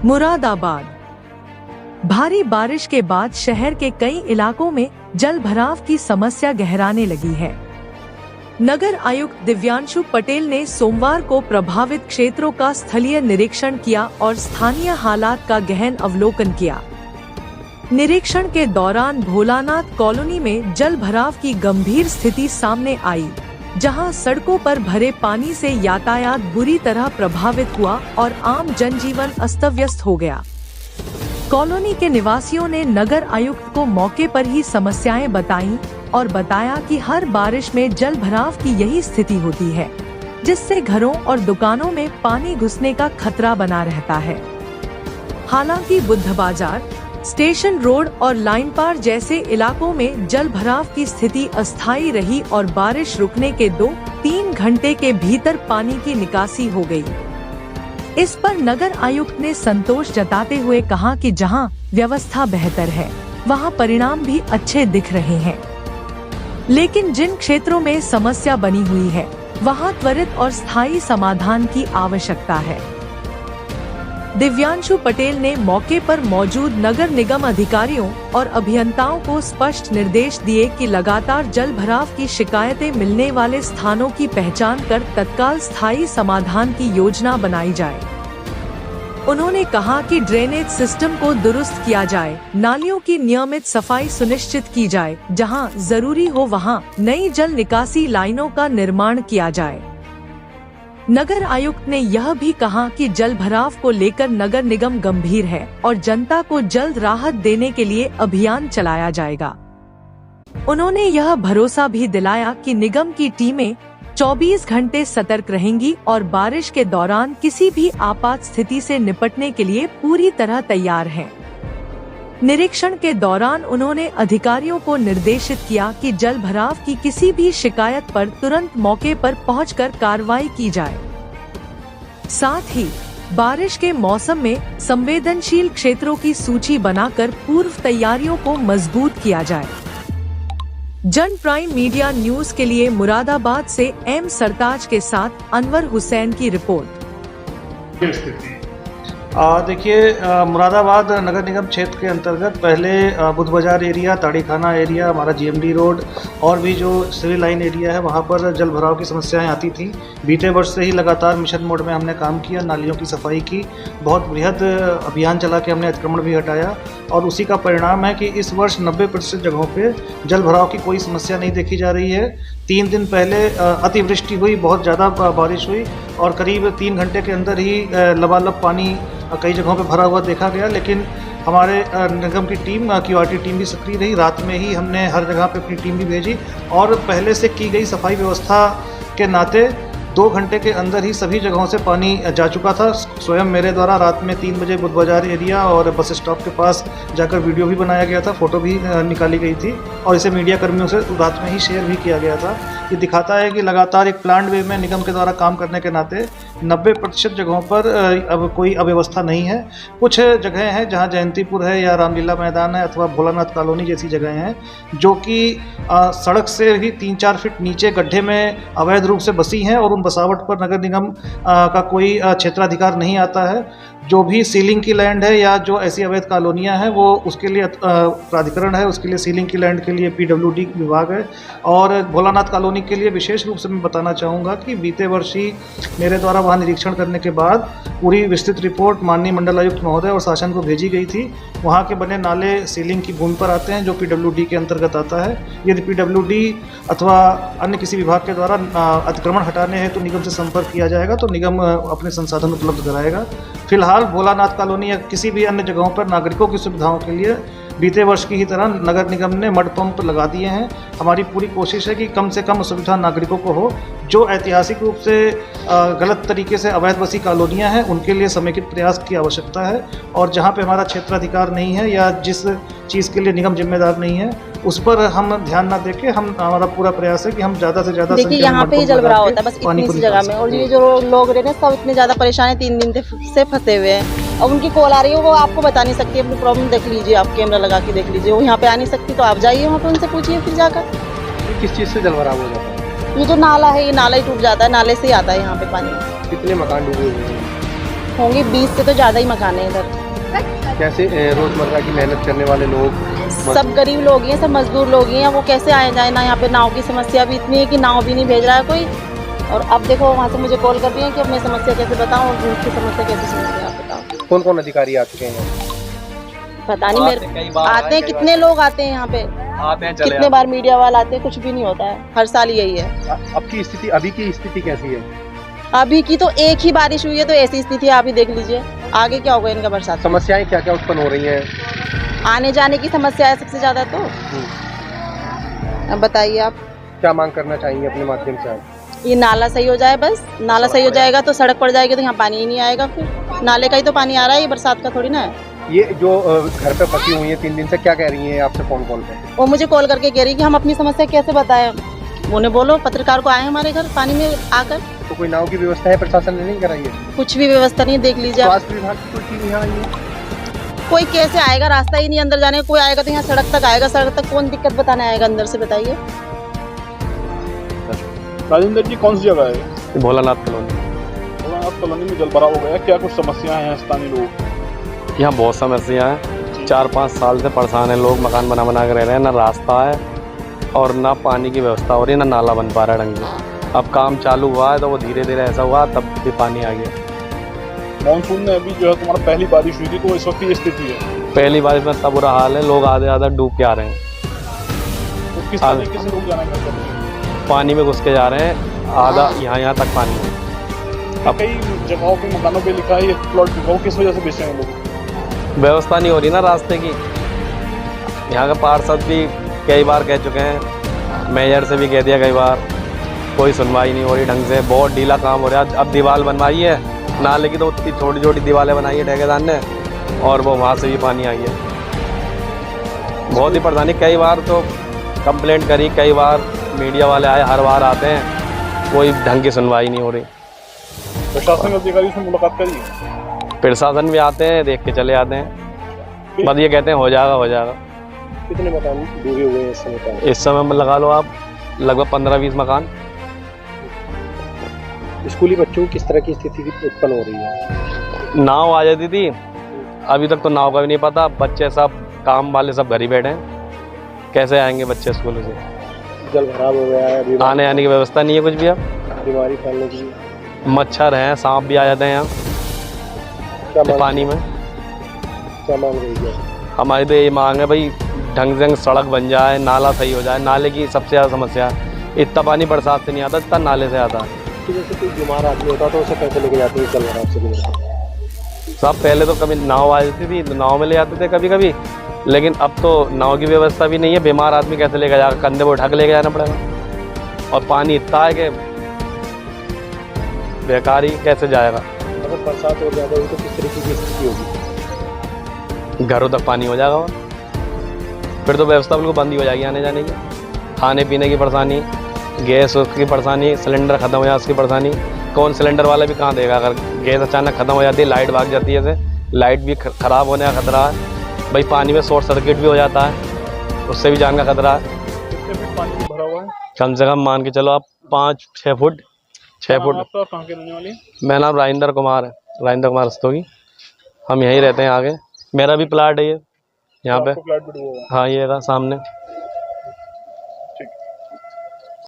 मुरादाबाद। भारी बारिश के बाद शहर के कई इलाकों में जल भराव की समस्या गहराने लगी है। नगर आयुक्त दिव्यांशु पटेल ने सोमवार को प्रभावित क्षेत्रों का स्थलीय निरीक्षण किया और स्थानीय हालात का गहन अवलोकन किया। निरीक्षण के दौरान भोलानाथ कॉलोनी में जल भराव की गंभीर स्थिति सामने आई, जहां सड़कों पर भरे पानी से यातायात बुरी तरह प्रभावित हुआ और आम जनजीवन अस्त-व्यस्त हो गया। कॉलोनी के निवासियों ने नगर आयुक्त को मौके पर ही समस्याएं बताईं और बताया कि हर बारिश में जल भराव की यही स्थिति होती है, जिससे घरों और दुकानों में पानी घुसने का खतरा बना रहता है। हालांकि बुद्ध बाजार, स्टेशन रोड और लाइन पार जैसे इलाकों में जल भराव की स्थिति अस्थायी रही और बारिश रुकने के 2-3 घंटे के भीतर पानी की निकासी हो गई। इस पर नगर आयुक्त ने संतोष जताते हुए कहा कि जहां व्यवस्था बेहतर है, वहां परिणाम भी अच्छे दिख रहे हैं। लेकिन जिन क्षेत्रों में समस्या बनी हुई है, वहां त्वरित और स्थायी समाधान की आवश्यकता है। दिव्यांशु पटेल ने मौके पर मौजूद नगर निगम अधिकारियों और अभियंताओं को स्पष्ट निर्देश दिए कि लगातार जल भराव की शिकायतें मिलने वाले स्थानों की पहचान कर तत्काल स्थायी समाधान की योजना बनाई जाए। उन्होंने कहा कि ड्रेनेज सिस्टम को दुरुस्त किया जाए, नालियों की नियमित सफाई सुनिश्चित की जाए, जहां जरूरी हो वहां नई जल निकासी लाइनों का निर्माण किया जाए। नगर आयुक्त ने यह भी कहा कि जल भराव को लेकर नगर निगम गंभीर है और जनता को जल्द राहत देने के लिए अभियान चलाया जाएगा। उन्होंने यह भरोसा भी दिलाया कि निगम की टीमें 24 घंटे सतर्क रहेंगी और बारिश के दौरान किसी भी आपात स्थिति से निपटने के लिए पूरी तरह तैयार हैं। निरीक्षण के दौरान उन्होंने अधिकारियों को निर्देशित किया कि जल भराव की किसी भी शिकायत पर तुरंत मौके पर पहुंचकर कार्रवाई की जाए। साथ ही बारिश के मौसम में संवेदनशील क्षेत्रों की सूची बनाकर पूर्व तैयारियों को मजबूत किया जाए। जन प्राइम मीडिया न्यूज के लिए मुरादाबाद से एम सरताज के साथ अनवर हुसैन की रिपोर्ट। देखिए, मुरादाबाद नगर निगम क्षेत्र के अंतर्गत पहले बुद्ध बाजार एरिया, ताड़ीखाना एरिया, हमारा जीएमडी रोड और भी जो सिविल लाइन एरिया है, वहाँ पर जल भराव की समस्याएं आती थी। बीते वर्ष से ही लगातार मिशन मोड में हमने काम किया, नालियों की सफाई की, बहुत बृहद अभियान चला के हमने अतिक्रमण भी हटाया और उसी का परिणाम है कि इस वर्ष 90% जगहों पे जल भराव की कोई समस्या नहीं देखी जा रही है। 3 दिन पहले अतिवृष्टि हुई, बहुत ज़्यादा बारिश हुई और करीब 3 घंटे के अंदर ही लबालब पानी कई जगहों पे भरा हुआ देखा गया। लेकिन हमारे निगम की टीम, क्यूआरटी टीम भी सक्रिय रही। रात में ही हमने हर जगह पे अपनी टीम भी भेजी और पहले से की गई सफाई व्यवस्था के नाते 2 घंटे के अंदर ही सभी जगहों से पानी जा चुका था। स्वयं मेरे द्वारा रात में 3 बजे बुद्ध बाजार एरिया और बस स्टॉप के पास जाकर वीडियो भी बनाया गया था, फोटो भी निकाली गई थी और इसे मीडिया कर्मियों से रात में ही शेयर भी किया गया था। ये दिखाता है कि लगातार एक प्लान्ड वे में निगम के द्वारा काम करने के नाते 90% जगहों पर अब कोई अव्यवस्था नहीं है। कुछ जगहें हैं जहां जयंतीपुर है या रामलीला मैदान है अथवा भोलानाथ कॉलोनी जैसी जगहें हैं जो कि सड़क से ही 3-4 फीट नीचे गड्ढे में अवैध रूप से बसी हैं और उन बसावट पर नगर निगम का कोई क्षेत्राधिकार नहीं आता है। जो भी सीलिंग की लैंड है या जो ऐसी अवैध कॉलोनियां हैं वो उसके लिए प्राधिकरण है, उसके लिए सीलिंग की लैंड के लिए पीडब्ल्यूडी विभाग है। और भोलानाथ कॉलोनी के लिए विशेष रूप से मैं बताना चाहूँगा कि बीते वर्ष ही मेरे द्वारा वहाँ निरीक्षण करने के बाद पूरी विस्तृत रिपोर्ट माननीय मंडलायुक्त महोदय और शासन को भेजी गई थी। वहाँ के बने नाले सीलिंग की भूमि पर आते हैं जो पीडब्ल्यूडी के अंतर्गत आता है। यदि पीडब्ल्यूडी अथवा अन्य किसी विभाग के द्वारा अतिक्रमण हटाने हैं तो निगम से संपर्क किया जाएगा, तो निगम अपने संसाधन उपलब्ध कराएगा। फिलहाल भोलानाथ कॉलोनी या किसी भी अन्य जगहों पर नागरिकों की सुविधाओं के लिए बीते वर्ष की ही तरह नगर निगम ने मड पंप लगा दिए हैं। हमारी पूरी कोशिश है कि कम से कम सुविधा नागरिकों को हो। जो ऐतिहासिक रूप से गलत तरीके से अवैध बसी कॉलोनियां हैं उनके लिए समेकित प्रयास की आवश्यकता है और जहां पे हमारा क्षेत्राधिकार नहीं है या जिस चीज़ के लिए निगम जिम्मेदार नहीं है उस पर हम ध्यान ना देके हमारा पूरा प्रयास है कि हम ज़्यादा से ज़्यादा देखिए यहाँ पे जल भराव होता है बस इतनी सी जगह में और ये जो लोग रहते हैं सब इतने ज़्यादा परेशान है, 3 दिन से फंसे हुए हैं और उनकी कॉल आ रही है वो आपको बता नहीं सकती, अपनी प्रॉब्लम देख लीजिए, आप कैमरा लगा के देख लीजिए। वो यहाँ पे आ नहीं सकती तो आप जाइए वहाँ पे उनसे पूछिए फिर जाकर। किस चीज़ से जल भराव हो जाता है? ये जो नाला है ये नाला ही टूट जाता है, नाले से ही आता है यहाँ पे पानी। कितने मकान डूबे हुए हैं? होंगे 20 से तो ज़्यादा ही मकान है इधर। कैसे रोजमर्रा की मेहनत करने वाले लोग सब गरीब लोग हैं, सब मजदूर लोग हैं, वो कैसे आए जाए ना। यहाँ पे नाव की समस्या भी इतनी है कि नाव भी नहीं भेज रहा है कोई। और अब देखो वहाँ से मुझे कॉल कर दिए हैं कि अपनी समस्या कैसे बताऊँ और उनकी समस्या कैसे सुनोगे आप बताओ। कौन कौन अधिकारी आ चुके हैं? पता नहीं, मेरे आते हैं कितने लोग आते हैं यहाँ पे, कितने बार मीडिया वाले आते हैं, कुछ भी नहीं होता है। हर साल यही है। अब की स्थिति, अभी की स्थिति कैसी है? अभी की तो एक ही बारिश हुई है तो ऐसी स्थिति है, आप ही देख लीजिए आगे क्या होगा इनका बरसात। समस्याएं क्या क्या उत्पन्न हो रही हैं? आने जाने की समस्या है सबसे ज्यादा। तो अब बताइए आप क्या मांग करना चाहेंगे अपने माध्यम से आप? ये नाला सही हो जाए, बस नाला सही हो जाएगा तो सड़क पड़ जाएगी तो यहाँ पानी ही नहीं आएगा। फिर नाले का ही तो पानी आ रहा है, ये बरसात का थोड़ी ना है। ये जो घर पे फंसी हुई है 3 दिन से, क्या कह रही हैं आपसे फोन कॉल पे? वो मुझे कॉल करके कह रही कि हम अपनी समस्या कैसे बताएं। उन्हें बोलो पत्रकार को आए हमारे घर पानी में आकर। तो कोई नाव की व्यवस्था है, प्रशासन ने नहीं कराई है? कुछ भी व्यवस्था नहीं, देख लीजिए आप। स्वास्थ्य विभाग की कोई टीम यहाँ आई है? कोई कैसे आएगा, रास्ता ही नहीं अंदर जाने का। कोई आएगा तो यहाँ सड़क तक आएगा, सड़क तक कौन दिक्कत बताने आएगा अंदर से, बताइए। राजेंद्र जी, कौन सी जगह है? भोलानाथ कॉलोनी। भोलानाथ कॉलोनी में जल भराव हो गया, क्या कुछ समस्याएं हैं स्थानीय लोग? यहाँ बहुत समस्या है, 4-5 साल से परेशान है लोग, मकान बना बना के रह रहे हैं। ना रास्ता है और ना पानी की व्यवस्था हो रही है, ना नाला बन पा रहा है ढंग से। अब काम चालू हुआ है तो वो धीरे धीरे ऐसा हुआ, तब भी पानी आ गया। मानसून में अभी जो है तुम्हारा पहली बारिश हुई थी, तो इस वक्त ये स्थिति है। पहली बारिश में तब बुरा हाल है, लोग आधे आधा डूब के आ रहे हैं, तो किस तरीके से लोग जाना चाहते हैं? पानी में घुस के जा रहे हैं, आधा यहाँ तक पानी है। अब कई जगहों पे मकानों पे लिखा है ये प्लॉट बिकाऊ, किस वजह से बेच रहे हैं लोग? व्यवस्था नहीं हो रही ना रास्ते की। यहाँ के पार्षद भी कई बार कह चुके हैं, मेयर से भी कह दिया कई बार, कोई सुनवाई नहीं हो रही ढंग से। बहुत ढीला काम हो रहा है। अब दीवार बनवाई है नाले की, तो उतनी छोटी छोटी दीवारें बनाई है ठेकेदार ने, और वो वहाँ से भी पानी आई है। बहुत ही परेशानी, कई बार तो कंप्लेंट करी, कई बार मीडिया वाले आए, हर बार आते हैं, कोई ढंग की सुनवाई नहीं हो रही। प्रशासनिक अधिकारी से मुलाकात करिए? प्रशासन भी आते हैं, देख के चले जाते हैं, बस ये कहते हैं हो जाएगा हो जाएगा। कितने मकान डूबे हुए हैं इस समय? इस समय में लगा लो आप लगभग 15-20 मकान। स्कूली बच्चों की किस तरह की स्थिति उत्पन्न हो रही है? नाव आ जाती थी, अभी तक तो नाव का भी नहीं पता। बच्चे सब काम वाले सब घर ही बैठे हैं, कैसे आएंगे बच्चे स्कूलों से? जल भराव हो गया है, आने आने की व्यवस्था नहीं है कुछ भी। अब बीमारी फैलने की, मच्छर हैं, सांप भी आ जाते हैं यहाँ पानी में। क्या मांग रही है? हमारी तो ये मांग है भाई, ढंग से सड़क बन जाए, नाला सही हो जाए। नाले की सबसे ज़्यादा समस्या है, इतना पानी बरसात से नहीं आता जितना नाले से आता है। जैसे कोई बीमार आदमी होता तो उसे कैसे लेके जाते हैं जल भराव से? सब पहले तो कभी नाव आ जाती थी, नाव में ले जाते थे कभी कभी, लेकिन अब तो नाव की व्यवस्था भी नहीं है। बीमार आदमी कैसे लेकर जाएगा, कंधे पर उठा के लेके जाना पड़ेगा, और पानी इतना है कि बेकार ही कैसे जाएगा। अगर बरसात हो ज़्यादा हुई तो किस तरीके की स्थिति होगी? घरों तक पानी हो जाएगा, और फिर तो व्यवस्था बिल्कुल बंद ही हो जाएगी आने जाने की। खाने पीने की परेशानी, गैस की परेशानी, सिलेंडर ख़त्म हो जाए उसकी परेशानी। कौन सिलेंडर वाला भी कहाँ देगा, अगर गैस अचानक ख़त्म हो जाती है, लाइट भाग जाती है, जैसे लाइट भी ख़राब होने का खतरा है भाई। पानी में शॉर्ट सर्किट भी हो जाता है, उससे भी जान का खतरा है। कितने फीट पानी भरा हुआ है? कम से कम मान के चलो आप 5-6 फुट, 6 फुट। आपका कहाँ के रहने वाले? मेरा नाम राजेंद्र कुमार है, राजेंद्र कुमार रस्तोगी। हम यहीं रहते हैं आगे, मेरा भी प्लाट है ये यहाँ पे। फ्लैट भी डूबा हुआ है? हाँ, ये रहा सामने।